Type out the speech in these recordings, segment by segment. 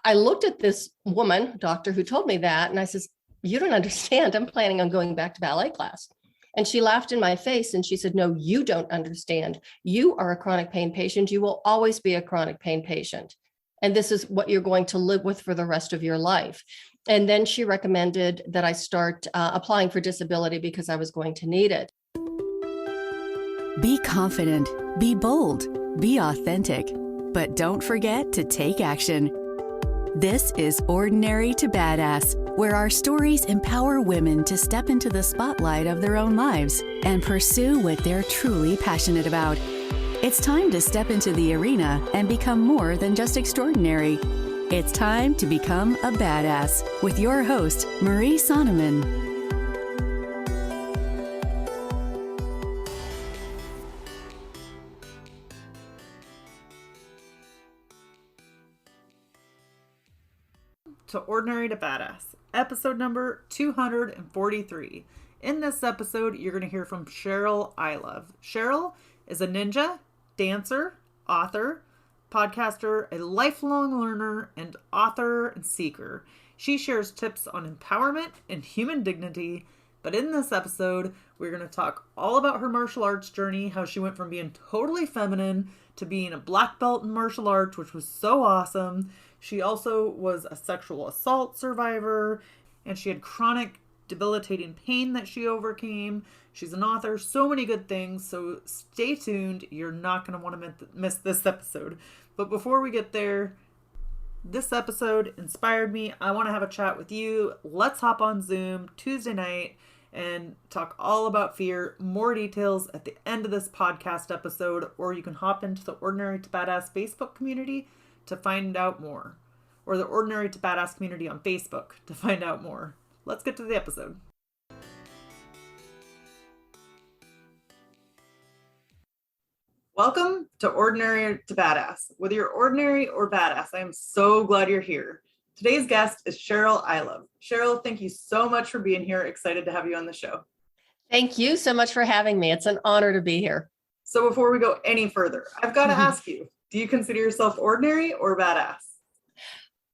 I looked at this woman, doctor, who told me that, and I says, you don't understand. I'm planning on going back to ballet class. And she laughed in my face and she said, no, you don't understand. You are a chronic pain patient. You will always be a chronic pain patient. And this is what you're going to live with for the rest of your life. And then she recommended that I start applying for disability because I was going to need it. Be confident, be bold, be authentic, but don't forget to take action. This is Ordinary to Badass, where our stories empower women to step into the spotlight of their own lives and pursue what they're truly passionate about. It's time to step into the arena and become more than just extraordinary. It's time to become a badass with your host, Marie Sonneman. To Ordinary to Badass, episode number 243. In this episode, you're going to hear from Cheryl Ilov. Cheryl is a ninja, dancer, author, podcaster, a lifelong learner, and author and seeker. She shares tips on empowerment and human dignity, but in this episode, we're going to talk all about her martial arts journey, how she went from being totally feminine to being a black belt in martial arts, which was so awesome. She also was a sexual assault survivor, and she had chronic debilitating pain that she overcame. She's an author, so many good things, so stay tuned. You're not going to want to miss this episode. But before we get there, this episode inspired me. I want to have a chat with you. Let's hop on Zoom Tuesday night and talk all about fear. More details at the end of this podcast episode, or you can hop into the Ordinary to Badass Facebook community to find out more, or the Ordinary to Badass community on Facebook to find out more. Let's get to the episode. Welcome to Ordinary to Badass. Whether you're ordinary or badass, I am so glad you're here. Today's guest is Cheryl Ilov. Cheryl, thank you so much for being here. Excited to have you on the show. Thank you so much for having me. It's an honor to be here. So before we go any further, I've got to ask you, do you consider yourself ordinary or badass?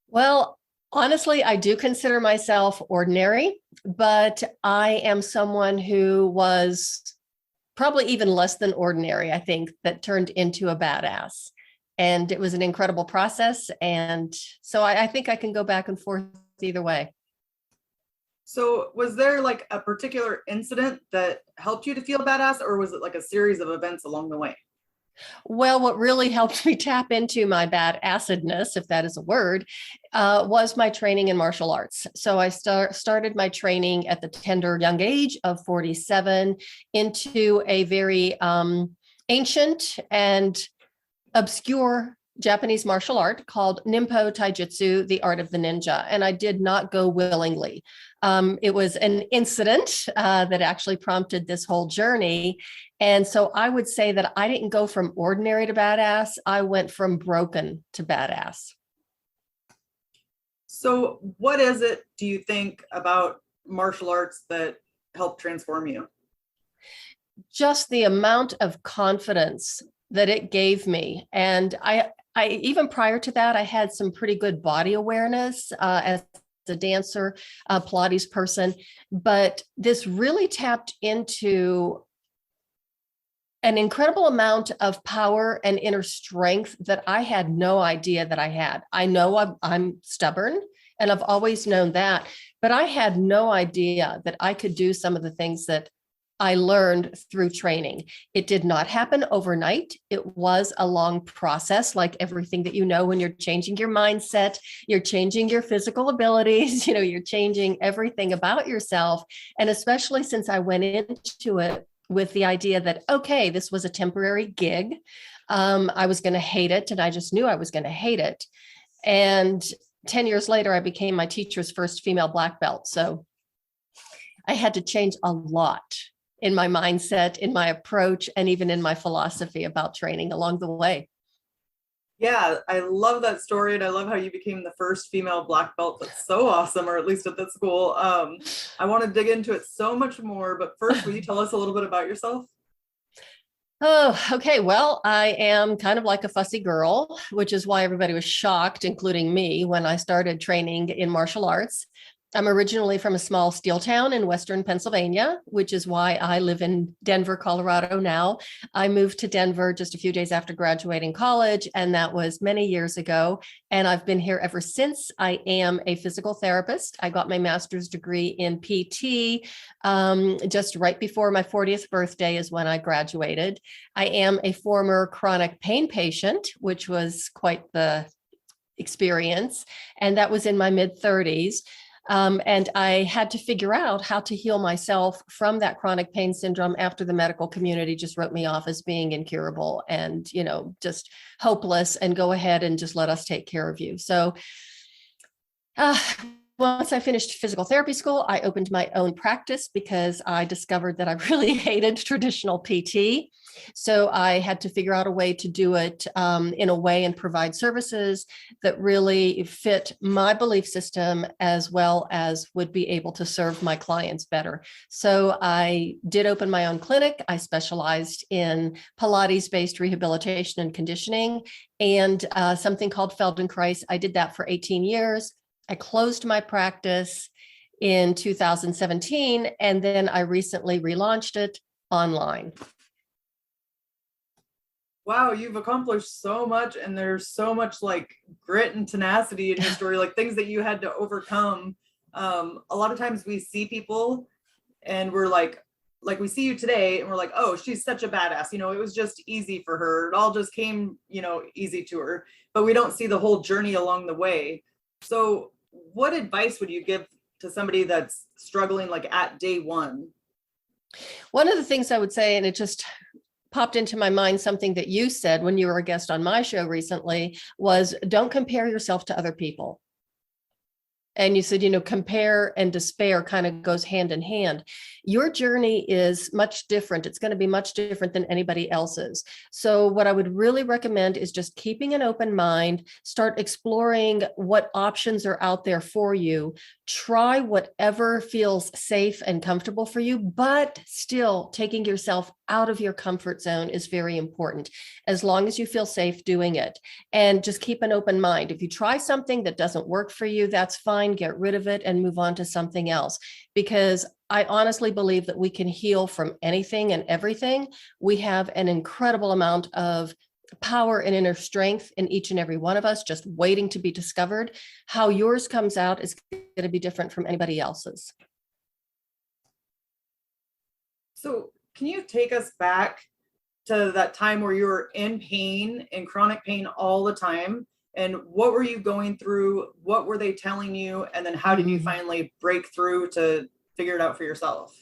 Well, honestly, I do consider myself ordinary, but I am someone who was probably even less than ordinary, I think, that turned into a badass. And it was an incredible process. And so I think I can go back and forth either way. So was there like a particular incident that helped you to feel badass, or was it like a series of events along the way? Well, what really helped me tap into my badassedness, if that is a word, was my training in martial arts. So I started my training at the tender young age of 47 into a very ancient and obscure Japanese martial art called Ninpo Taijutsu, the art of the ninja. And I did not go willingly. It was an incident that actually prompted this whole journey. And so I would say that I didn't go from ordinary to badass. I went from broken to badass. So what is it, do you think, about martial arts that helped transform you? Just the amount of confidence that it gave me. And I even prior to that, I had some pretty good body awareness as a dancer, a Pilates person, but this really tapped into an incredible amount of power and inner strength that I had no idea that I had. I know I'm stubborn, and I've always known that, but I had no idea that I could do some of the things that I learned through training. It did not happen overnight. It was a long process, like everything that you know when you're changing your mindset, you're changing your physical abilities, you're changing everything about yourself. And especially since I went into it with the idea that, okay, this was a temporary gig. I was going to hate it. And I just knew I was going to hate it. And 10 years later, I became my teacher's first female black belt. So I had to change a lot in my mindset, in my approach, and even in my philosophy about training along the way. Yeah, I love that story. And I love how you became the first female black belt. That's so awesome, or at least at that school. I want to dig into it so much more. But first, will you tell us a little bit about yourself? Oh, okay. Well, I am kind of like a fussy girl, which is why everybody was shocked, including me, when I started training in martial arts. I'm originally from a small steel town in Western Pennsylvania, which is why I live in Denver, Colorado now. I moved to Denver just a few days after graduating college, and that was many years ago. And I've been here ever since. I am a physical therapist. I got my master's degree in PT just right before my 40th birthday is when I graduated. I am a former chronic pain patient, which was quite the experience. And that was in my mid 30s. And I had to figure out how to heal myself from that chronic pain syndrome after the medical community just wrote me off as being incurable and, just hopeless, and go ahead and just let us take care of you. So uh, once I finished physical therapy school, I opened my own practice because I discovered that I really hated traditional PT. So I had to figure out a way to do it in a way and provide services that really fit my belief system, as well as would be able to serve my clients better. So I did open my own clinic. I specialized in Pilates-based rehabilitation and conditioning, and something called Feldenkrais. I did that for 18 years. I closed my practice in 2017, and then I recently relaunched it online. Wow, you've accomplished so much, and there's so much like grit and tenacity in your story, like things that you had to overcome. A lot of times we see people and we're like we see you today and we're like, oh, she's such a badass. It was just easy for her. It all just came, easy to her, but we don't see the whole journey along the way. So what advice would you give to somebody that's struggling like at day one? One of the things I would say, and it just popped into my mind, something that you said when you were a guest on my show recently, was don't compare yourself to other people. And you said, compare and despair kind of goes hand in hand. Your journey is much different. It's going to be much different than anybody else's. So what I would really recommend is just keeping an open mind, start exploring what options are out there for you. Try whatever feels safe and comfortable for you, but still taking yourself out of your comfort zone is very important, as long as you feel safe doing it. And just keep an open mind. If you try something that doesn't work for you, that's fine. Get rid of it and move on to something else. Because I honestly believe that we can heal from anything and everything. We have an incredible amount of power and inner strength in each and every one of us, just waiting to be discovered. How yours comes out is going to be different from anybody else's. So can you take us back to that time where you were in pain, in chronic pain all the time? And what were you going through? What were they telling you? And then how did you finally break through to figure it out for yourself?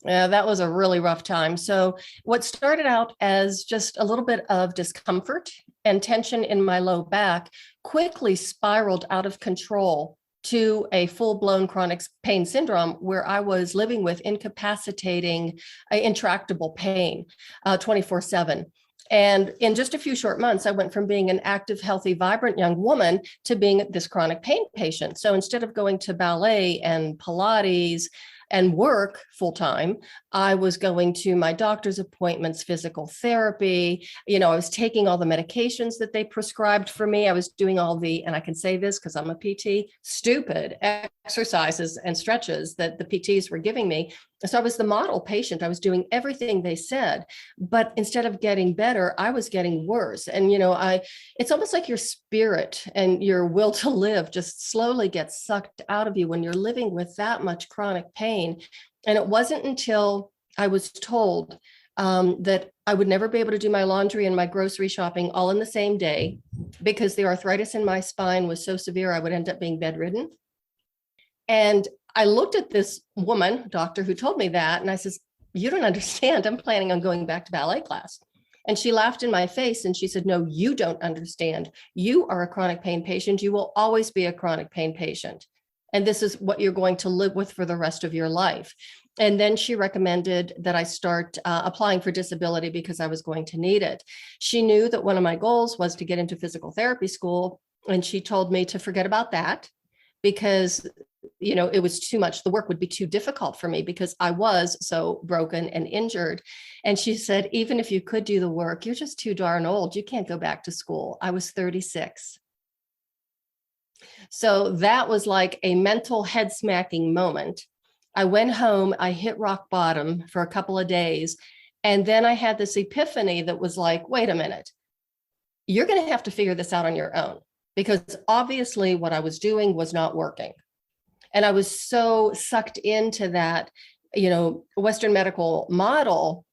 Yeah, that was a really rough time. So what started out as just a little bit of discomfort and tension in my low back quickly spiraled out of control to a full-blown chronic pain syndrome, where I was living with incapacitating, intractable pain 24/7. And in just a few short months, I went from being an active, healthy, vibrant young woman to being this chronic pain patient. So instead of going to ballet and Pilates and work full time, I was going to my doctor's appointments, physical therapy. I was taking all the medications that they prescribed for me. I was doing all the, and I can say this because I'm a PT, stupid exercises and stretches that the PTs were giving me. So I was the model patient. I was doing everything they said, but instead of getting better, I was getting worse. And, it's almost like your spirit and your will to live just slowly gets sucked out of you when you're living with that much chronic pain. And it wasn't until I was told that I would never be able to do my laundry and my grocery shopping all in the same day, because the arthritis in my spine was so severe, I would end up being bedridden. And I looked at this woman, doctor, who told me that, and I says, you don't understand. I'm planning on going back to ballet class. And she laughed in my face and she said, no, you don't understand. You are a chronic pain patient. You will always be a chronic pain patient. And this is what you're going to live with for the rest of your life. And then she recommended that I start applying for disability because I was going to need it. She knew that one of my goals was to get into physical therapy school. And she told me to forget about that, because it was too much. The work would be too difficult for me because I was so broken and injured. And she said, even if you could do the work, you're just too darn old. You can't go back to school. I was 36. So that was like a mental head smacking moment. I went home, I hit rock bottom for a couple of days. And then I had this epiphany that was like, wait a minute, you're going to have to figure this out on your own, because obviously what I was doing was not working. And I was so sucked into that, Western medical model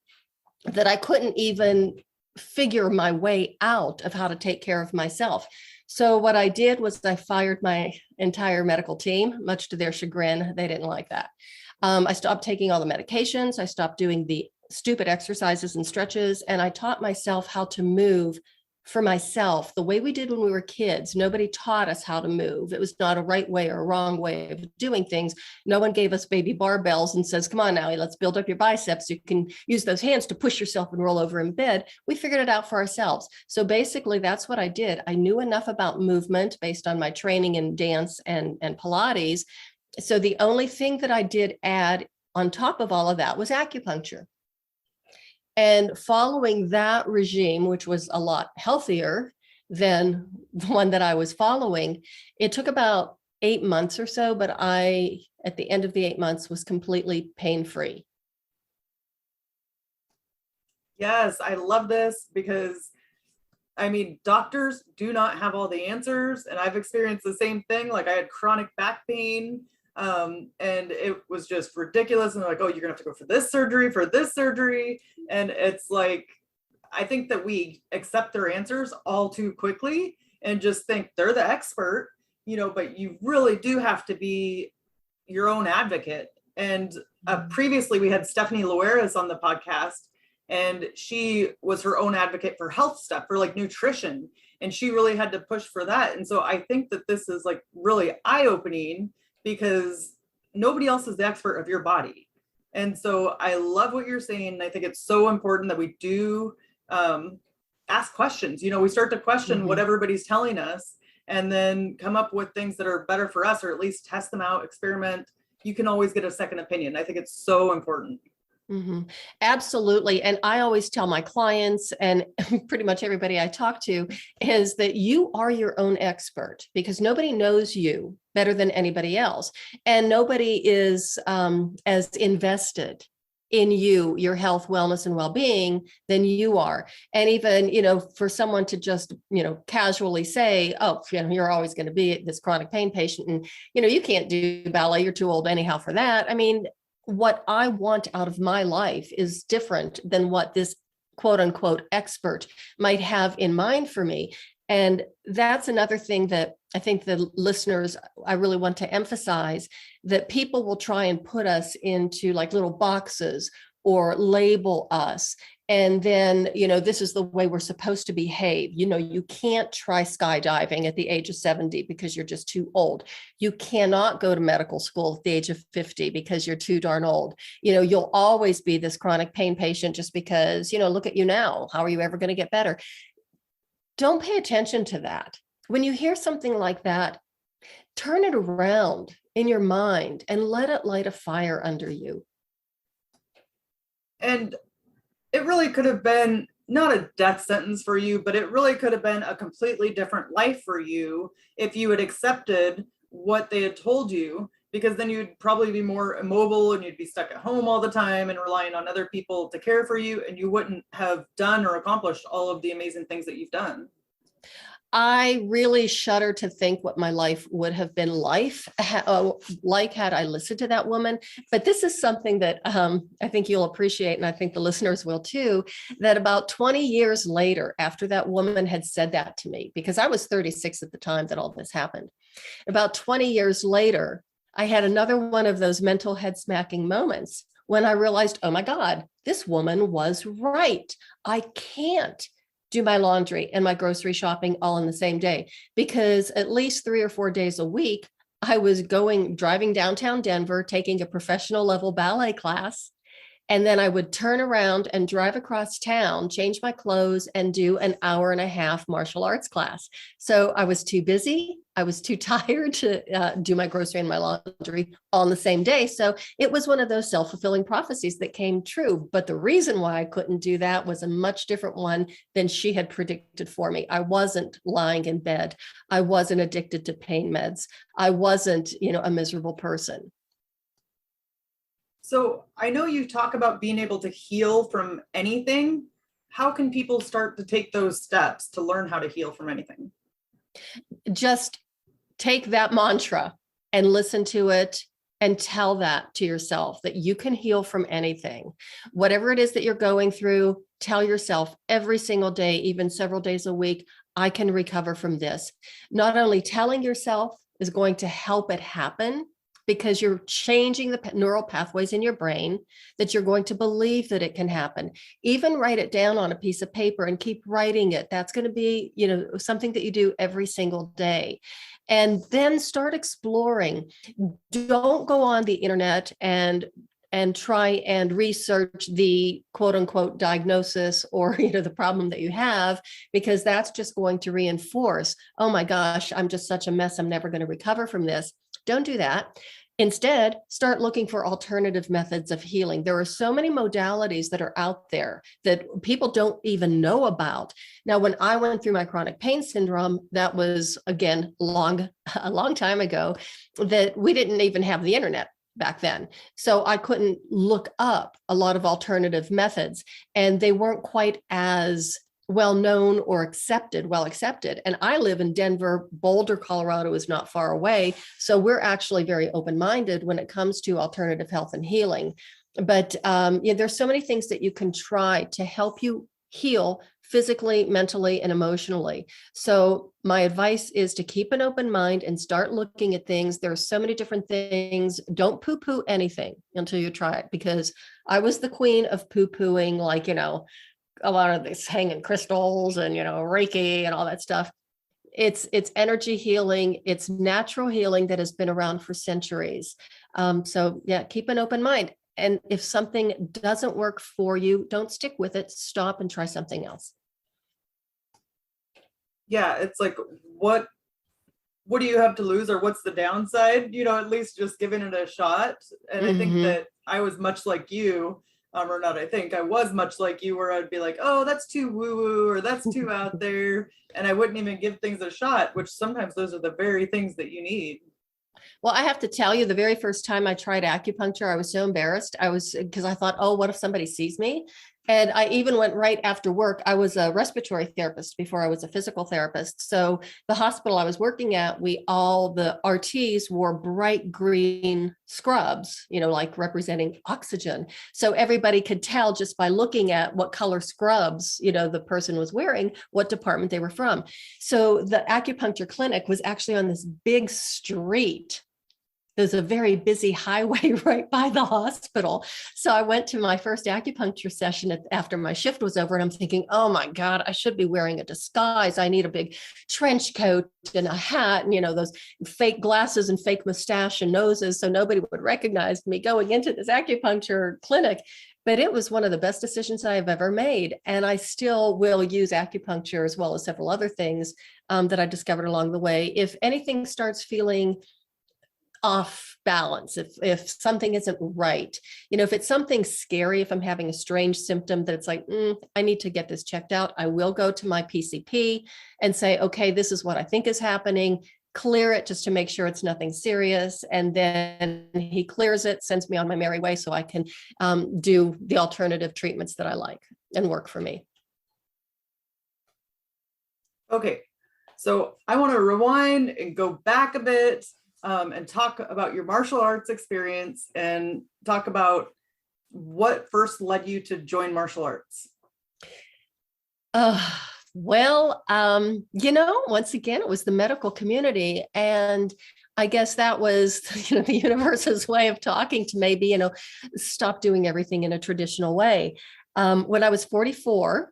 that I couldn't even figure my way out of how to take care of myself. So what I did was I fired my entire medical team, much to their chagrin. They didn't like that. I stopped taking all the medications. I stopped doing the stupid exercises and stretches. And I taught myself how to move for myself the way we did when we were kids. Nobody taught us how to move. It was not a right way or a wrong way of doing things. No one gave us baby barbells and says, come on now, let's build up your biceps. You can use those hands to push yourself and roll over in bed. We figured it out for ourselves. So basically that's what I did. I knew enough about movement based on my training in dance and Pilates. So the only thing that I did add on top of all of that was acupuncture. And following that regime, which was a lot healthier than the one that I was following, it took about 8 months or so, but at the end of the 8 months, was completely pain-free. Yes, I love this because, doctors do not have all the answers. And I've experienced the same thing. Like I had chronic back pain. And it was just ridiculous. And like, oh, you're gonna have to go for this surgery. And it's like, I think that we accept their answers all too quickly and just think they're the expert, but you really do have to be your own advocate. And previously we had Stephanie Loeras on the podcast, and she was her own advocate for health stuff, for like nutrition. And she really had to push for that. And so I think that this is like really eye-opening, because nobody else is the expert of your body. And so I love what you're saying. I think it's so important that we do ask questions. We start to question what everybody's telling us, and then come up with things that are better for us, or at least test them out, experiment. You can always get a second opinion. I think it's so important. Absolutely. And I always tell my clients and pretty much everybody I talk to is that you are your own expert, because nobody knows you better than anybody else. And nobody is as invested in you, your health, wellness, and well-being than you are. And even, for someone to just, casually say, oh, you're always going to be this chronic pain patient, and, you can't do ballet, you're too old anyhow for that. What I want out of my life is different than what this quote unquote expert might have in mind for me. And that's another thing that I think the listeners, I really want to emphasize, that people will try and put us into like little boxes or label us. And then, this is the way we're supposed to behave. You can't try skydiving at the age of 70 because you're just too old. You cannot go to medical school at the age of 50 because you're too darn old. You'll always be this chronic pain patient just because, look at you now. How are you ever going to get better? Don't pay attention to that. When you hear something like that, turn it around in your mind and let it light a fire under you. And it really could have been not a death sentence for you, but it really could have been a completely different life for you if you had accepted what they had told you, because then you'd probably be more immobile and you'd be stuck at home all the time and relying on other people to care for you. And you wouldn't have done or accomplished all of the amazing things that you've done. I really shudder to think what my life would have been like had I listened to that woman. But this is something that I think you'll appreciate, and I think the listeners will too, that about 20 years later, after that woman had said that to me, because I was 36 at the time that all this happened, about 20 years later, I had another one of those mental head smacking moments when I realized, oh my God, this woman was right. I can't do my laundry and my grocery shopping all in the same day, because at least 3 or 4 days a week, I was driving downtown Denver, taking a professional level ballet class. And then I would turn around and drive across town, change my clothes, and do an hour and a half martial arts class. So I was too busy I was too tired to do my grocery and my laundry all in the same day. So it was one of those self-fulfilling prophecies that came true. But the reason why I couldn't do that was a much different one than she had predicted for me. I wasn't lying in bed. I wasn't addicted to pain meds. I wasn't, a miserable person. So I know you talk about being able to heal from anything. How can people start to take those steps to learn how to heal from anything? Just take that mantra and listen to it and tell that to yourself that you can heal from anything. Whatever it is that you're going through, tell yourself every single day, even several days a week, I can recover from this. Not only telling yourself is going to help it happen, because you're changing the neural pathways in your brain, that you're going to believe that it can happen. Even write it down on a piece of paper and keep writing it. That's going to be, something that you do every single day. And then start exploring. Don't go on the internet and try and research the quote unquote diagnosis or the problem that you have, because that's just going to reinforce, oh my gosh, I'm just such a mess, I'm never going to recover from this. Don't do that. Instead, start looking for alternative methods of healing. There are so many modalities that are out there that people don't even know about. Now, when I went through my chronic pain syndrome, that was, again, a long time ago, that we didn't even have the internet back then. So I couldn't look up a lot of alternative methods, and they weren't quite as well known or well accepted. And I live in Denver. Boulder, Colorado is not far away. So we're actually very open-minded when it comes to alternative health and healing. But there's so many things that you can try to help you heal physically, mentally, and emotionally. So my advice is to keep an open mind and start looking at things. There are so many different things. Don't poo-poo anything until you try it, because I was the queen of poo-pooing, a lot of this hanging crystals and, Reiki and all that stuff. It's energy healing. It's natural healing that has been around for centuries. So yeah, keep an open mind. And if something doesn't work for you, don't stick with it. Stop and try something else. Yeah, it's like, what do you have to lose, or what's the downside? At least just giving it a shot. And I think that I was much like you. Or not, I was much like you, where I'd be like, oh, that's too woo-woo, or that's too out there. And I wouldn't even give things a shot, which sometimes those are the very things that you need. Well, I have to tell you, the very first time I tried acupuncture, I was so embarrassed. Because I thought, oh, what if somebody sees me? And I even went right after work. I was a respiratory therapist before I was a physical therapist. So the hospital I was working at, the RTs wore bright green scrubs, like representing oxygen. So everybody could tell just by looking at what color scrubs, the person was wearing, what department they were from. So the acupuncture clinic was actually on this big street. There's a very busy highway right by the hospital. So I went to my first acupuncture session after my shift was over, and I'm thinking, oh my God, I should be wearing a disguise. I need a big trench coat and a hat and, those fake glasses and fake mustache and noses, so nobody would recognize me going into this acupuncture clinic. But it was one of the best decisions I've ever made. And I still will use acupuncture as well as several other things that I discovered along the way. If anything starts feeling off balance, if something isn't right, if it's something scary, if I'm having a strange symptom that it's like, I need to get this checked out, I will go to my PCP and say, okay, this is what I think is happening, clear it just to make sure it's nothing serious. And then he clears it, sends me on my merry way so I can do the alternative treatments that I like and work for me. Okay, so I want to rewind and go back a bit. And talk about your martial arts experience and talk about what first led you to join martial arts. Well, once again, it was the medical community. And I guess that was, the universe's way of talking to maybe, stop doing everything in a traditional way. When I was 44,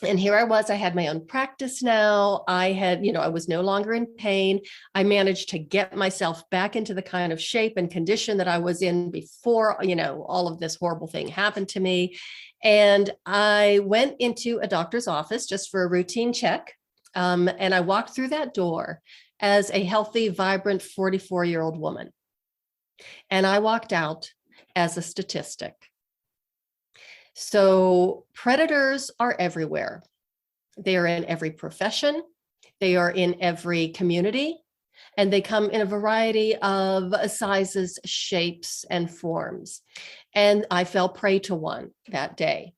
and here I had my own practice now. I had, I was no longer in pain. I managed to get myself back into the kind of shape and condition that I was in before, all of this horrible thing happened to me. And I went into a doctor's office just for a routine check. And I walked through that door as a healthy, vibrant 44-year-old woman. And I walked out as a statistic. So predators are everywhere. They are in every profession. They are in every community. And they come in a variety of sizes, shapes, and forms. And I fell prey to one that day.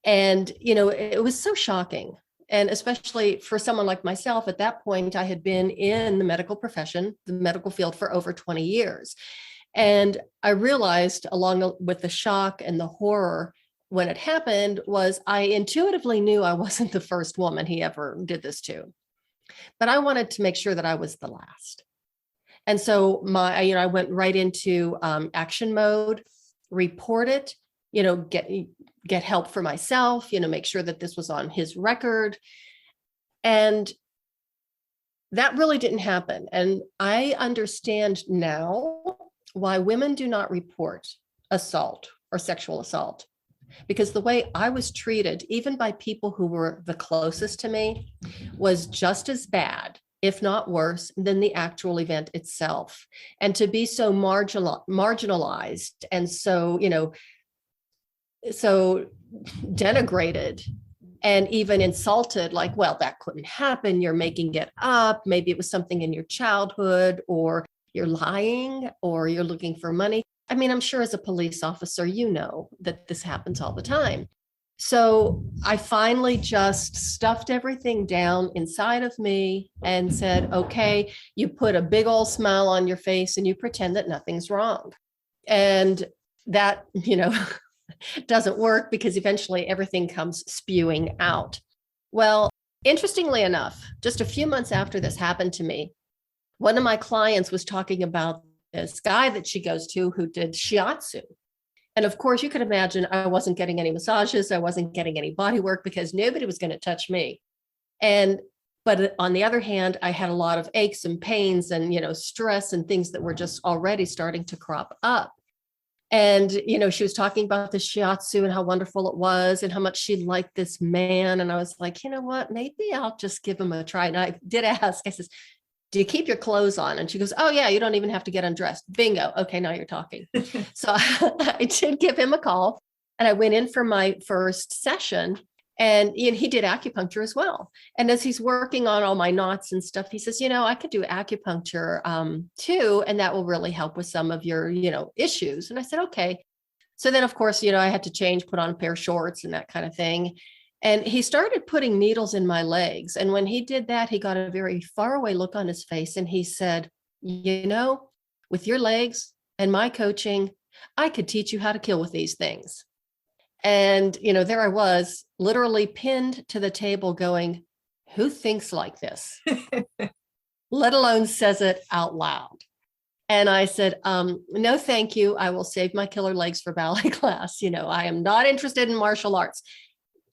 And, it was so shocking. And especially for someone like myself, at that point, I had been in the medical profession, the medical field for over 20 years. And I realized, along with the shock and the horror when it happened, was I intuitively knew I wasn't the first woman he ever did this to. But I wanted to make sure that I was the last. And so I went right into action mode, report it, get help for myself, make sure that this was on his record. And that really didn't happen. And I understand now why women do not report assault or sexual assault. Because the way I was treated, even by people who were the closest to me, was just as bad, if not worse, than the actual event itself. And to be so marginalized and so, so denigrated and even insulted, like, well, that couldn't happen. You're making it up. Maybe it was something in your childhood, or you're lying, or you're looking for money. I mean, I'm sure as a police officer, that this happens all the time. So I finally just stuffed everything down inside of me and said, okay, you put a big old smile on your face and you pretend that nothing's wrong. And that, doesn't work, because eventually everything comes spewing out. Well, interestingly enough, just a few months after this happened to me, one of my clients was talking about this guy that she goes to who did shiatsu. And of course, you could imagine I wasn't getting any massages. I wasn't getting any body work, because nobody was going to touch me. But on the other hand, I had a lot of aches and pains and, stress and things that were just already starting to crop up. And, she was talking about the shiatsu and how wonderful it was and how much she liked this man. And I was like, you know what, maybe I'll just give him a try. And I did ask, I says, do you keep your clothes on? And she goes, oh yeah, you don't even have to get undressed. Bingo. Okay, now you're talking. So I did give him a call, and I went in for my first session, and he did acupuncture as well. And as he's working on all my knots and stuff, he says, I could do acupuncture too, and that will really help with some of your, issues. And I said, okay. So then, of course, I had to change, put on a pair of shorts and that kind of thing. And he started putting needles in my legs. And when he did that, he got a very far away look on his face. And he said, with your legs and my coaching, I could teach you how to kill with these things. And, there I was, literally pinned to the table going, who thinks like this? Let alone says it out loud. And I said, no, thank you. I will save my killer legs for ballet class. I am not interested in martial arts.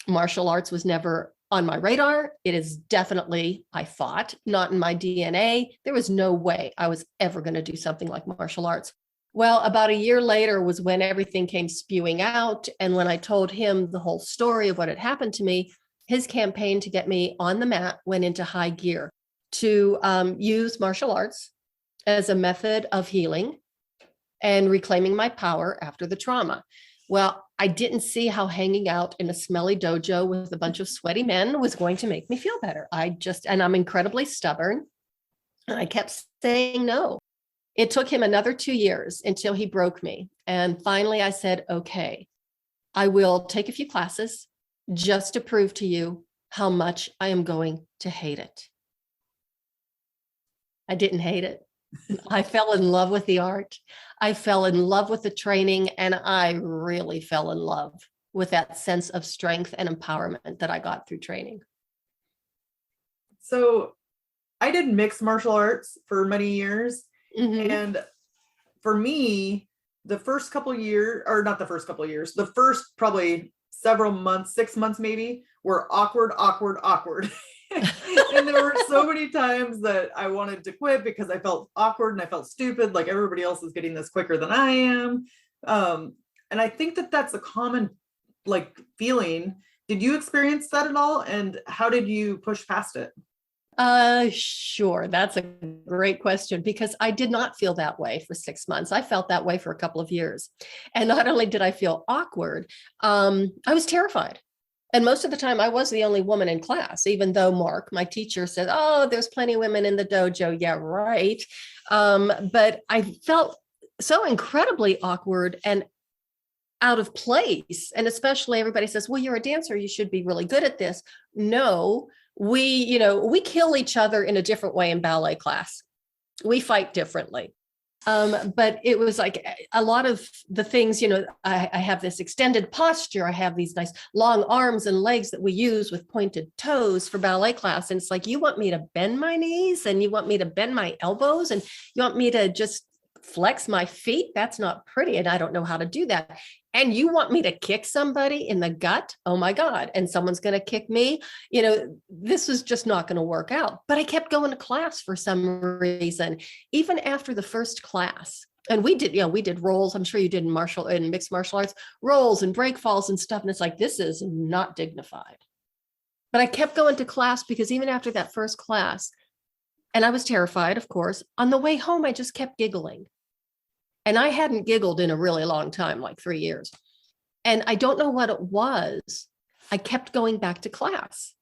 Martial arts was never on my radar. It is definitely, I thought, not in my DNA. There was no way I was ever going to do something like martial arts. Well, about a year later was when everything came spewing out. And when I told him the whole story of what had happened to me, his campaign to get me on the mat went into high gear to use martial arts as a method of healing and reclaiming my power after the trauma. Well, I didn't see how hanging out in a smelly dojo with a bunch of sweaty men was going to make me feel better. And I'm incredibly stubborn. I kept saying no. It took him another 2 years until he broke me. And finally I said, okay, I will take a few classes just to prove to you how much I am going to hate it. I didn't hate it. I fell in love with the art. I fell in love with the training, and I really fell in love with that sense of strength and empowerment that I got through training. So I did mixed martial arts for many years. Mm-hmm. And for me, the first probably several months, 6 months maybe, were awkward. And there were so many times that I wanted to quit because I felt awkward and I felt stupid, like everybody else is getting this quicker than I am. And I think that that's a common feeling. Did you experience that at all? And how did you push past it? Sure. That's a great question because I did not feel that way for 6 months. I felt that way for a couple of years. And not only did I feel awkward, I was terrified. And most of the time I was the only woman in class, even though Mark, my teacher, said, "Oh, there's plenty of women in the dojo." Yeah, right. But I felt so incredibly awkward and out of place. And especially everybody says, "Well, you're a dancer, you should be really good at this." No, we kill each other in a different way in ballet class. We fight differently. But it was like a lot of the things, I have this extended posture. I have these nice long arms and legs that we use with pointed toes for ballet class. And it's like, you want me to bend my knees and you want me to bend my elbows and you want me to just flex my feet? That's not pretty. And I don't know how to do that. And you want me to kick somebody in the gut? Oh my God. And someone's going to kick me. This was just not going to work out. But I kept going to class for some reason, even after the first class. And we did rolls. I'm sure you did in mixed martial arts, rolls and break falls and stuff. And it's like, this is not dignified. But I kept going to class because even after that first class, and I was terrified, of course, on the way home, I just kept giggling. And I hadn't giggled in a really long time, like 3 years. And I don't know what it was. I kept going back to class.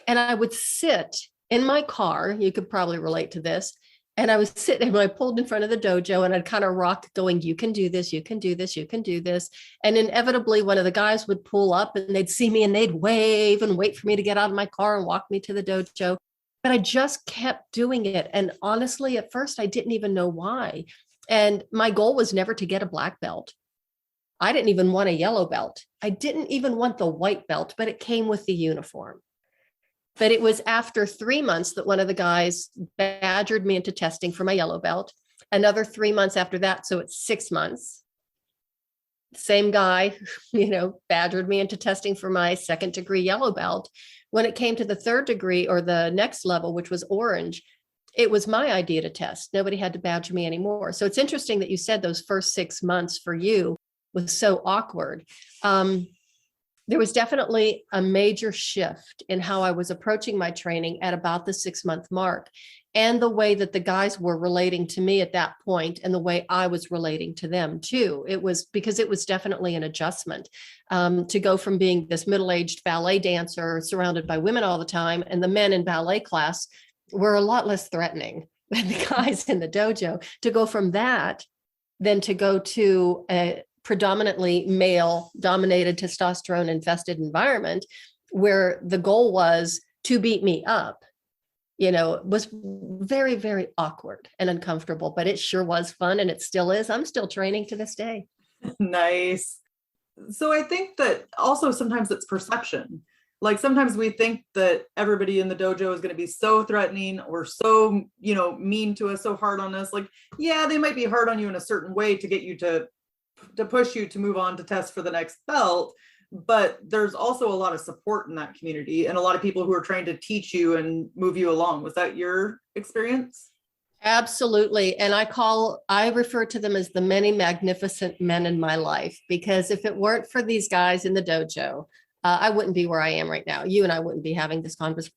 And I would sit in my car. You could probably relate to this. And I was sitting, when I pulled in front of the dojo, and I'd kind of rock going, "You can do this, you can do this, you can do this." And inevitably, one of the guys would pull up and they'd see me and they'd wave and wait for me to get out of my car and walk me to the dojo. But I just kept doing it. And honestly, at first, I didn't even know why. And my goal was never to get a black belt. I didn't even want a yellow belt. I didn't even want the white belt, but it came with the uniform. But it was after 3 months that one of the guys badgered me into testing for my yellow belt. Another 3 months after that, so it's 6 months. Same guy, badgered me into testing for my second degree yellow belt. When it came to the third degree or the next level, which was orange, it was my idea to test. Nobody had to badger me anymore. So it's interesting that you said those first 6 months for you was so awkward. There was definitely a major shift in how I was approaching my training at about the 6-month mark, and the way that the guys were relating to me at that point and the way I was relating to them too. It was definitely an adjustment to go from being this middle-aged ballet dancer surrounded by women all the time, and the men in ballet class were a lot less threatening than the guys in the dojo, to go from that then to go to a predominantly male dominated, testosterone infested environment where the goal was to beat me up, was very, very awkward and uncomfortable, but it sure was fun. And it still is. I'm still training to this day. Nice. So I think that also sometimes it's perception. Like sometimes we think that everybody in the dojo is going to be so threatening or so, mean to us, so hard on us. Like, yeah, they might be hard on you in a certain way to get you to push you to move on to test for the next belt. But there's also a lot of support in that community and a lot of people who are trying to teach you and move you along. Was that your experience? Absolutely. And I refer to them as the many magnificent men in my life, because if it weren't for these guys in the dojo, I wouldn't be where I am right now. You and I wouldn't be having this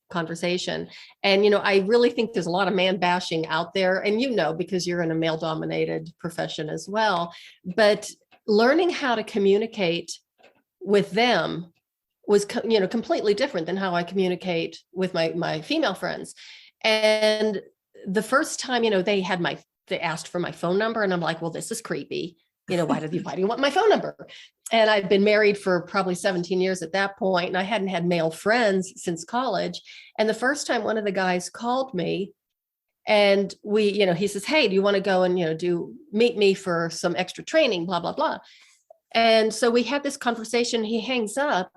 conversation. And, I really think there's a lot of man bashing out there. And, because you're in a male dominated profession as well. But learning how to communicate with them was, completely different than how I communicate with my female friends. And the first time, they asked for my phone number, and I'm like, well, this is creepy. Why do you want my phone number? And I'd been married for probably 17 years at that point, and I hadn't had male friends since college. And the first time one of the guys called me, and he says, "Hey, do you want to go and, meet me for some extra training, blah, blah, blah." And so we had this conversation. He hangs up,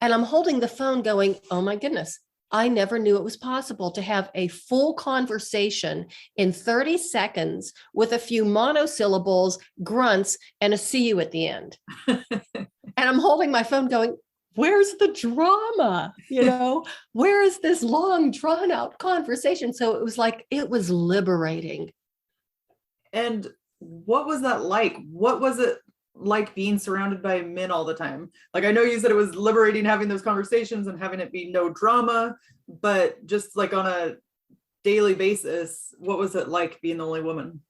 and I'm holding the phone going, oh my goodness, I never knew it was possible to have a full conversation in 30 seconds with a few monosyllables, grunts, and a "see you" at the end. And I'm holding my phone going, where's the drama? Where is this long, drawn out conversation? So it was liberating. And what was that like? What was it like being surrounded by men all the time? Like, I know you said it was liberating having those conversations and having it be no drama, but just like on a daily basis, what was it like being the only woman?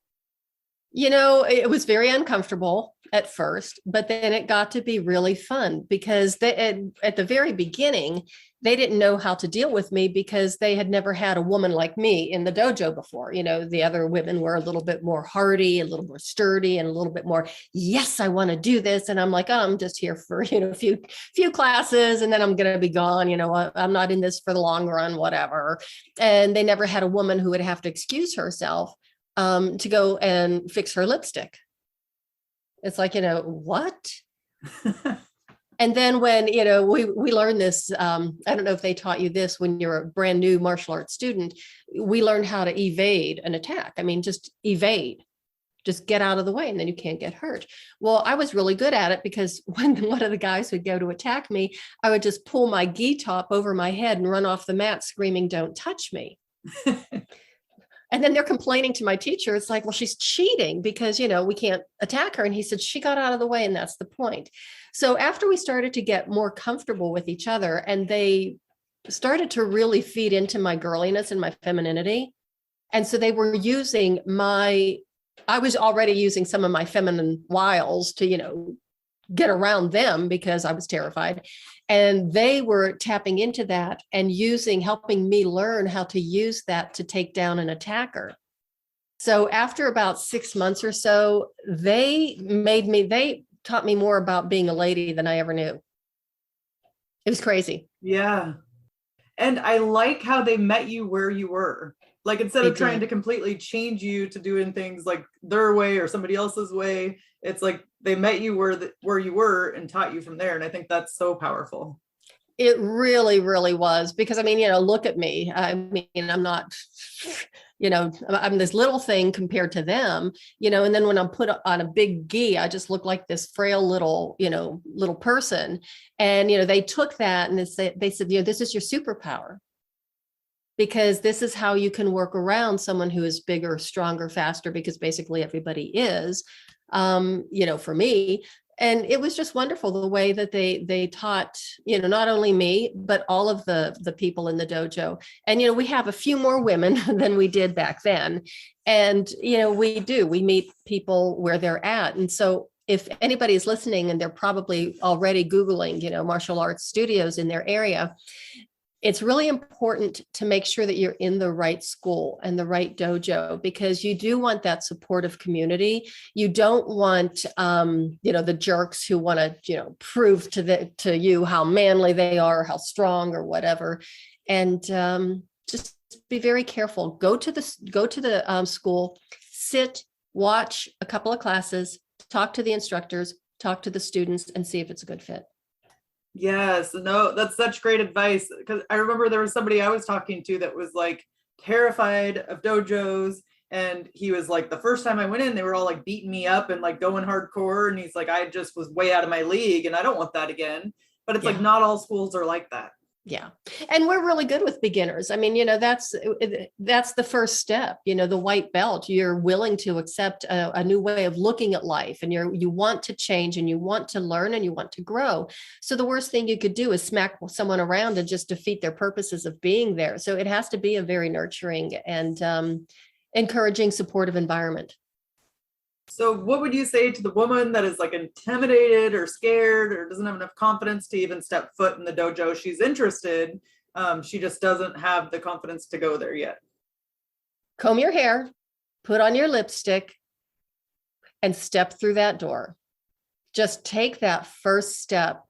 It was very uncomfortable at first, but then it got to be really fun because at the very beginning, they didn't know how to deal with me because they had never had a woman like me in the dojo before. The other women were a little bit more hardy, a little more sturdy, and a little bit more, yes, I want to do this. And I'm like, oh, I'm just here for, a few classes and then I'm going to be gone. I'm not in this for the long run, whatever. And they never had a woman who would have to excuse herself to go and fix her lipstick. It's like, what? And then when, we learned this, I don't know if they taught you this when you're a brand new martial arts student, we learned how to evade an attack. I mean, just evade, just get out of the way and then you can't get hurt. Well, I was really good at it because when one of the guys would go to attack me, I would just pull my gi top over my head and run off the mat screaming, don't touch me. And then they're complaining to my teacher. It's like, well, she's cheating because, we can't attack her. And he said, she got out of the way and that's the point. So after we started to get more comfortable with each other and they started to really feed into my girliness and my femininity. And so they were using I was already using some of my feminine wiles to, get around them because I was terrified. And they were tapping into that and helping me learn how to use that to take down an attacker. So after about 6 months or so, they taught me more about being a lady than I ever knew. It was crazy. Yeah. And I like how they met you where you were. Like, instead of trying to completely change you to doing things like their way or somebody else's way, it's like they met you where you were and taught you from there. And I think that's so powerful. It really, really was because, look at me. I mean, I'm not, I'm this little thing compared to them, and then when I'm put on a big gi, I just look like this frail little person. And, they took that and they said, this is your superpower. Because this is how you can work around someone who is bigger, stronger, faster, because basically everybody is, for me. And it was just wonderful the way that they taught, not only me, but all of the people in the dojo. And, we have a few more women than we did back then. And, we meet people where they're at. And so if anybody is listening and they're probably already Googling, martial arts studios in their area, it's really important to make sure that you're in the right school and the right dojo, because you do want that supportive community. You don't want, the jerks who want to, prove to you how manly they are, how strong or whatever. And just be very careful. Go to the school, sit, watch a couple of classes, talk to the instructors, talk to the students, and see if it's a good fit. Yes, no, that's such great advice. Because I remember there was somebody I was talking to that was like terrified of dojos. And he was like, the first time I went in, they were all like beating me up and like going hardcore. And he's like, I just was way out of my league and I don't want that again. But it's like, not all schools are like that. Yeah. And we're really good with beginners. I mean, that's the first step, the white belt. You're willing to accept a new way of looking at life, and you want to change and you want to learn and you want to grow. So the worst thing you could do is smack someone around and just defeat their purposes of being there. So it has to be a very nurturing and encouraging, supportive environment. So what would you say to the woman that is like intimidated or scared or doesn't have enough confidence to even step foot in the dojo? She's interested. She just doesn't have the confidence to go there yet. Comb your hair, put on your lipstick, and step through that door. Just take that first step.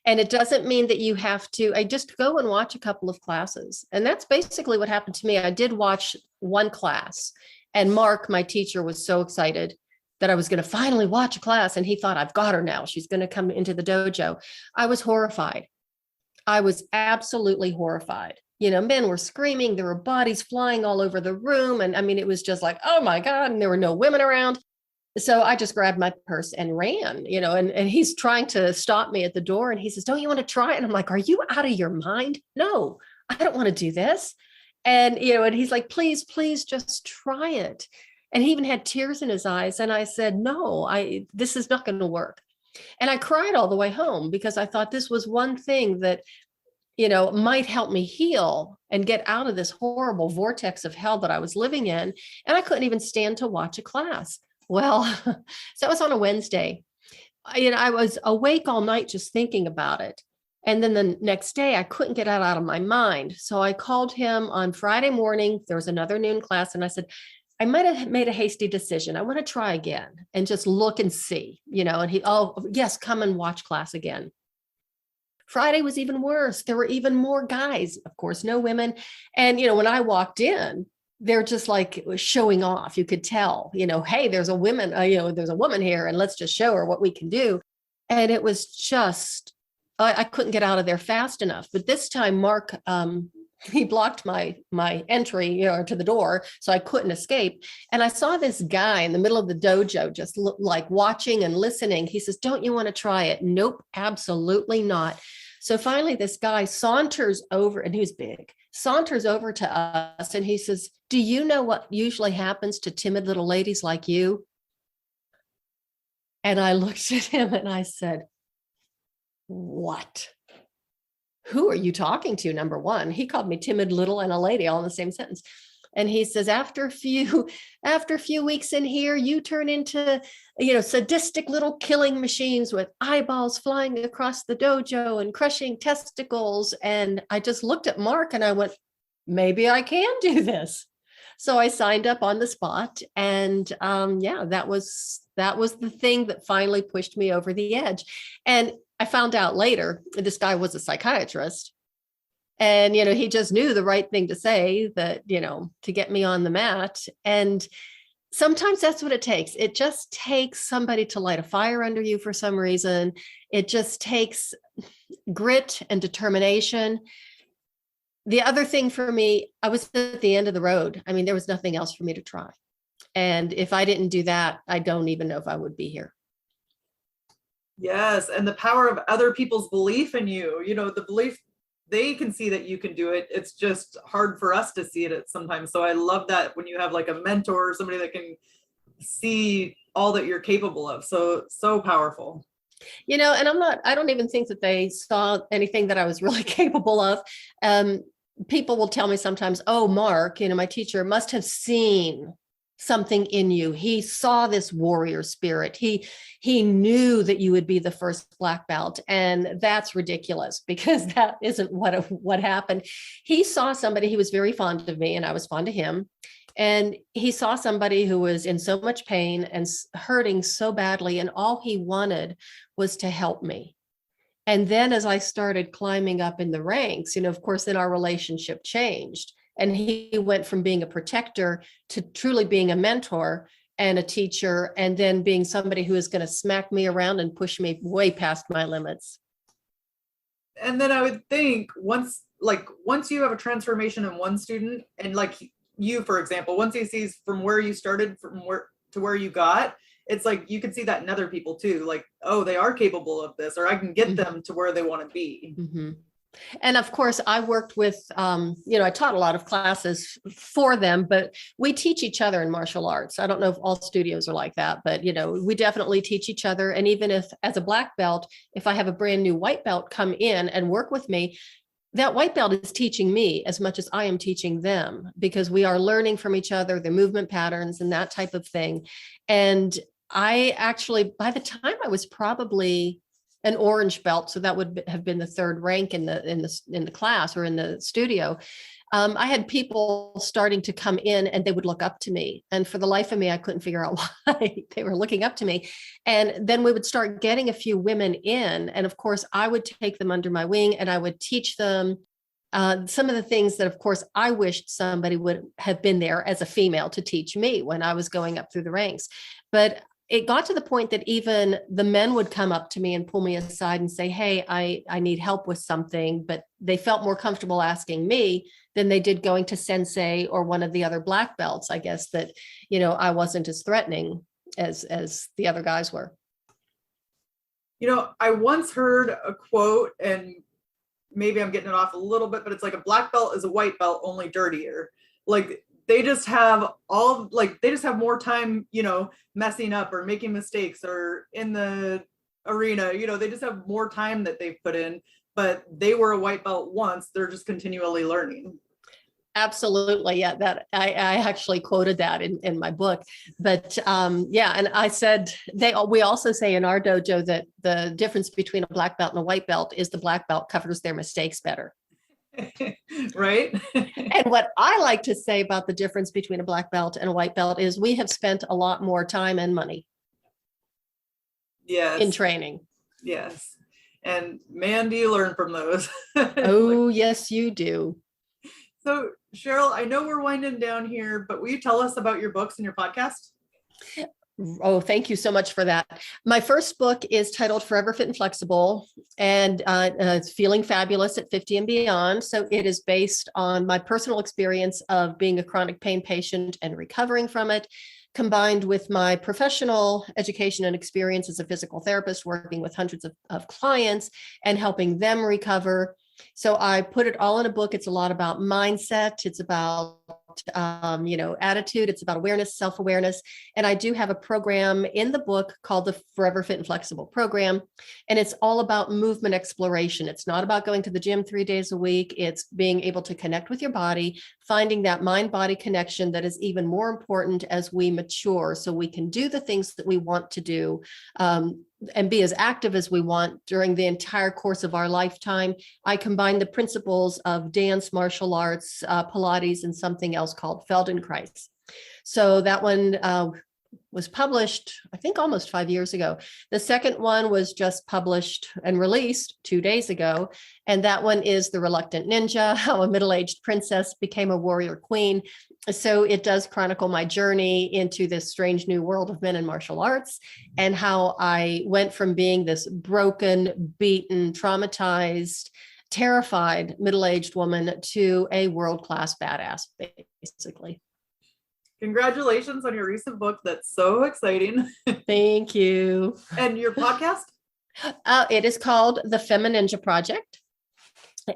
And it doesn't mean that you have to, I just go and watch a couple of classes. And that's basically what happened to me. I did watch one class, and Mark, my teacher, was so excited that I was going to finally watch a class. And he thought, I've got her now. She's going to come into the dojo. I was horrified. I was absolutely horrified. Men were screaming. There were bodies flying all over the room. And I mean, it was just like, oh my God. And there were no women around. So I just grabbed my purse and ran, and he's trying to stop me at the door. And he says, don't you want to try it? And I'm like, are you out of your mind? No, I don't want to do this. And, and he's like, please, just try it. And he even had tears in his eyes. And I said, no, this is not going to work. And I cried all the way home because I thought this was one thing that might help me heal and get out of this horrible vortex of hell that I was living in. And I couldn't even stand to watch a class. Well, so it was on a Wednesday. I was awake all night just thinking about it. And then the next day, I couldn't get it out of my mind. So I called him on Friday morning. There was another noon class. And I said, I might have made a hasty decision. I want to try again and just look and see, and he, oh, yes, come and watch class again. Friday was even worse. There were even more guys, of course, no women. And, when I walked in, they're just like showing off. You could tell, hey, there's a woman, there's a woman here, and let's just show her what we can do. And it was just, I couldn't get out of there fast enough. But this time, Mark, he blocked my entry, to the door, so I couldn't escape. And I saw this guy in the middle of the dojo, just like watching and listening. He says, "Don't you want to try it?" Nope, absolutely not. So finally, this guy saunters over, and he's big, saunters over to us, and he says, "Do you know what usually happens to timid little ladies like you?" And I looked at him and I said, "What? Who are you talking to?" Number one, he called me timid little and a lady all in the same sentence. And he says, after a few weeks in here, you turn into, sadistic little killing machines with eyeballs flying across the dojo and crushing testicles. And I just looked at Mark and I went, maybe I can do this. So I signed up on the spot. And that was the thing that finally pushed me over the edge. And I found out later, this guy was a psychiatrist. And, he just knew the right thing to say, that, to get me on the mat. And sometimes that's what it takes. It just takes somebody to light a fire under you for some reason. It just takes grit and determination. The other thing for me, I was at the end of the road. I mean, there was nothing else for me to try. And if I didn't do that, I don't even know if I would be here. Yes. And the power of other people's belief in you, the belief they can see that you can do it. It's just hard for us to see it sometimes. So I love that when you have like a mentor or somebody that can see all that you're capable of. So powerful. And I don't even think that they saw anything that I was really capable of. People will tell me sometimes, "Oh, Mark, my teacher must have seen something in you. He saw this warrior spirit. He knew that you would be the first black belt." And that's ridiculous, because that isn't what happened. He saw somebody. He was very fond of me and I was fond of him. And he saw somebody who was in so much pain and hurting so badly. And all he wanted was to help me. And then as I started climbing up in the ranks, of course, then our relationship changed. And he went from being a protector to truly being a mentor and a teacher, and then being somebody who is going to smack me around and push me way past my limits. And then I would think once you have a transformation in one student, and like you, for example, once he sees from where you started, from where to where you got, it's like you can see that in other people too. Like, oh, they are capable of this, or I can get them to where they want to be. Mm-hmm. And of course, I worked with, I taught a lot of classes for them, but we teach each other in martial arts. I don't know if all studios are like that, but, we definitely teach each other. And even if, as a black belt, if I have a brand new white belt come in and work with me, that white belt is teaching me as much as I am teaching them, because we are learning from each other, their movement patterns and that type of thing. And I actually, by the time I was probably an orange belt, so that would have been the third rank in the class or in the studio, I had people starting to come in and they would look up to me. And for the life of me, I couldn't figure out why they were looking up to me. And then we would start getting a few women in. And of course, I would take them under my wing and I would teach them some of the things that, of course, I wished somebody would have been there as a female to teach me when I was going up through the ranks. But it got to the point that even the men would come up to me and pull me aside and say, "Hey, I need help with something," but they felt more comfortable asking me than they did going to sensei or one of the other black belts. I guess that, I wasn't as threatening as the other guys were. I once heard a quote, and maybe I'm getting it off a little bit, but it's like a black belt is a white belt, only dirtier. Like, they just have more time, messing up or making mistakes or in the arena, they just have more time that they've put in. but they were a white belt once. They're just continually learning. Absolutely. Yeah, that I actually quoted that in my book. But yeah, and I said we also say in our dojo that the difference between a black belt and a white belt is the black belt covers their mistakes better. Right? And what I like to say about the difference between a black belt and a white belt is we have spent a lot more time and money Yes. in training. Yes. And man, do you learn from those. Oh, yes, you do. So, Cheryl, I know we're winding down here, but will you tell us about your books and your podcast? Oh, thank you so much for that. My first book is titled Forever Fit and Flexible, and it's Feeling Fabulous at 50 and Beyond. So it is based on my personal experience of being a chronic pain patient and recovering from it, combined with my professional education and experience as a physical therapist, working with hundreds of clients and helping them recover. So I put it all in a book. It's a lot about mindset. It's about attitude. It's about awareness, self-awareness. And I do have a program in the book called the Forever Fit and Flexible program. And it's all about movement exploration. It's not about going to the gym 3 days a week. It's being able to connect with your body, finding that mind-body connection that is even more important as we mature, so we can do the things that we want to do, and be as active as we want during the entire course of our lifetime. I combine the principles of dance, martial arts, Pilates, and something else called Feldenkrais. So that one was published, I think, almost 5 years ago. The second one was just published and released 2 days ago. And that one is The Reluctant Ninja, How a Middle-Aged Princess Became a Warrior Queen. So it does chronicle my journey into this strange new world of men and martial arts, and how I went from being this broken, beaten, traumatized, terrified middle-aged woman to a world-class badass, basically. Congratulations on your recent book. That's so exciting. Thank you. And your podcast? It is called The Femininja Project.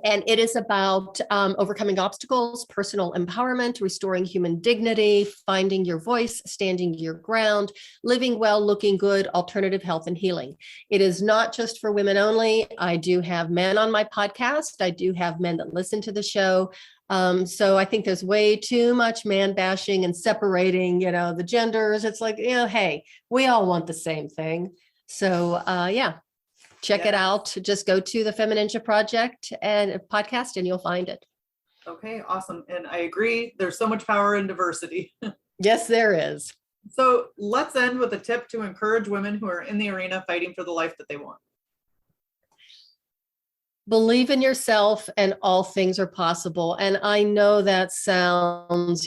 And it is about overcoming obstacles, personal empowerment, restoring human dignity, finding your voice, standing your ground, living well, looking good, alternative health and healing. It is not just for women only. I do have men on my podcast. I do have men that listen to the show. So I think there's way too much man bashing and separating, the genders. It's like, hey, we all want the same thing. So yeah. Check it out. Just go to the Femininja Project and podcast and you'll find it. Okay, awesome. And I agree. There's so much power in diversity. Yes, there is. So let's end with a tip to encourage women who are in the arena fighting for the life that they want. Believe in yourself and all things are possible. And I know that sounds,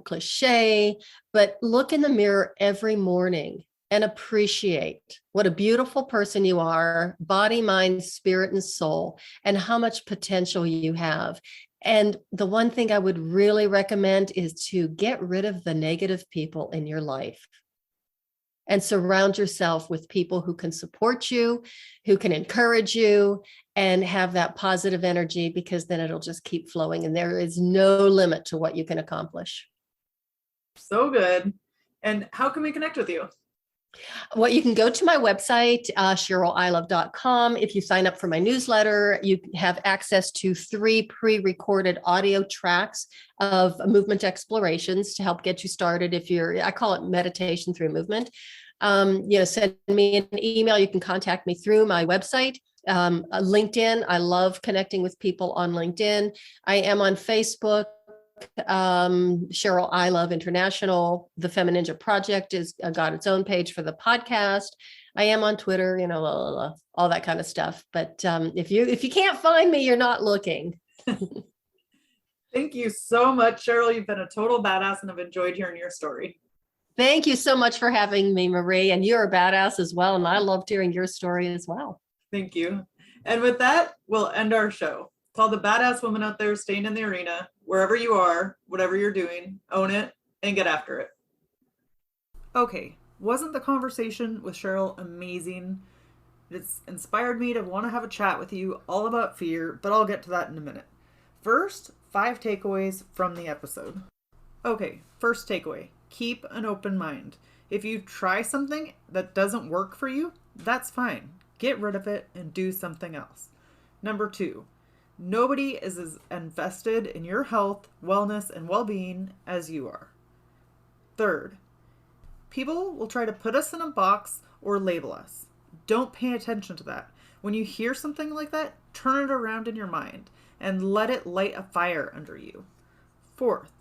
cliche, but look in the mirror every morning and appreciate what a beautiful person you are, body, mind, spirit, and soul, and how much potential you have. And the one thing I would really recommend is to get rid of the negative people in your life and surround yourself with people who can support you, who can encourage you, and have that positive energy, because then it'll just keep flowing and there is no limit to what you can accomplish. So good. And how can we connect with you? Well, you can go to my website, CherylIlov.com. If you sign up for my newsletter, you have access to 3 pre-recorded audio tracks of movement explorations to help get you started. I call it meditation through movement. Send me an email. You can contact me through my website. LinkedIn. I love connecting with people on LinkedIn. I am on Facebook. Cheryl Ilov International. The Femininja Project has got its own page for the podcast. I am on Twitter, all that kind of stuff. But if you can't find me, you're not looking. Thank you so much, Cheryl. You've been a total badass and I've enjoyed hearing your story. Thank you so much for having me, Marie. And you're a badass as well. And I loved hearing your story as well. Thank you. And with that, we'll end our show. To all the badass women out there staying in the arena, wherever you are, whatever you're doing, own it and get after it. Okay, wasn't the conversation with Cheryl amazing? It's inspired me to want to have a chat with you all about fear, but I'll get to that in a minute. First, 5 takeaways from the episode. Okay, first takeaway, keep an open mind. If you try something that doesn't work for you, that's fine. Get rid of it and do something else. Number 2, nobody is as invested in your health, wellness, and well-being as you are. Third, people will try to put us in a box or label us. Don't pay attention to that. When you hear something like that, turn it around in your mind and let it light a fire under you. Fourth,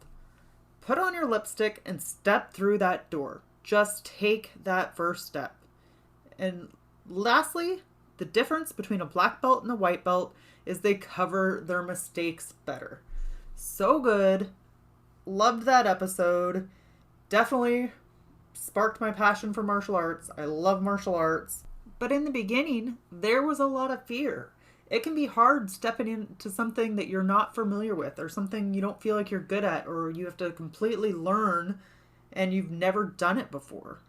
put on your lipstick and step through that door. Just take that first step. And lastly, the difference between a black belt and a white belt is they cover their mistakes better. So good. Loved that episode. Definitely sparked my passion for martial arts. I love martial arts. But in the beginning, there was a lot of fear. It can be hard stepping into something that you're not familiar with, or something you don't feel like you're good at, or you have to completely learn and you've never done it before.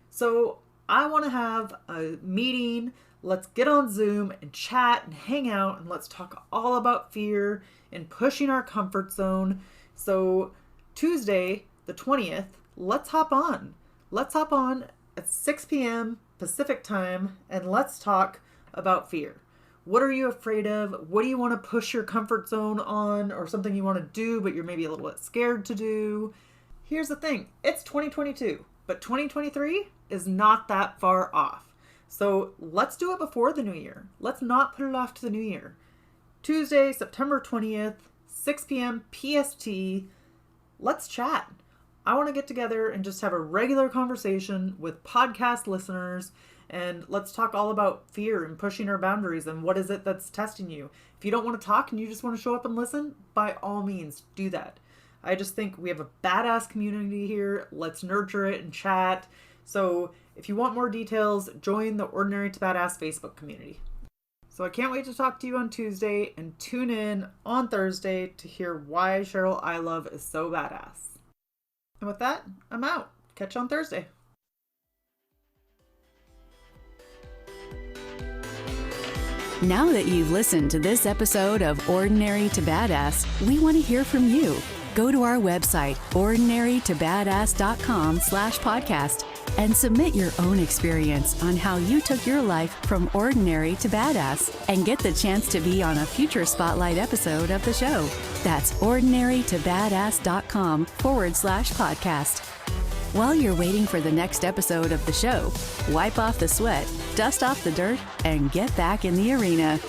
So I want to have a meeting. Let's get on Zoom and chat and hang out, and let's talk all about fear and pushing our comfort zone. So Tuesday, the 20th, let's hop on. Let's hop on at 6 p.m. Pacific time, and let's talk about fear. What are you afraid of? What do you want to push your comfort zone on, or something you want to do but you're maybe a little bit scared to do? Here's the thing. It's 2022, but 2023 is not that far off. So let's do it before the new year. Let's not put it off to the new year. Tuesday, September 20th, 6 p.m. PST. Let's chat. I want to get together and just have a regular conversation with podcast listeners, and let's talk all about fear and pushing our boundaries and what is it that's testing you. If you don't want to talk and you just want to show up and listen, by all means, do that. I just think we have a badass community here. Let's nurture it and chat. So if you want more details, join the Ordinary to Badass Facebook community. So I can't wait to talk to you on Tuesday, and tune in on Thursday to hear why Cheryl Ilov is so badass. And with that, I'm out. Catch you on Thursday. Now that you've listened to this episode of Ordinary to Badass, we want to hear from you. Go to our website, ordinarytobadass.com/podcast, and submit your own experience on how you took your life from ordinary to badass, and get the chance to be on a future Spotlight episode of the show. That's ordinarytobadass.com/podcast. While you're waiting for the next episode of the show, wipe off the sweat, dust off the dirt, and get back in the arena.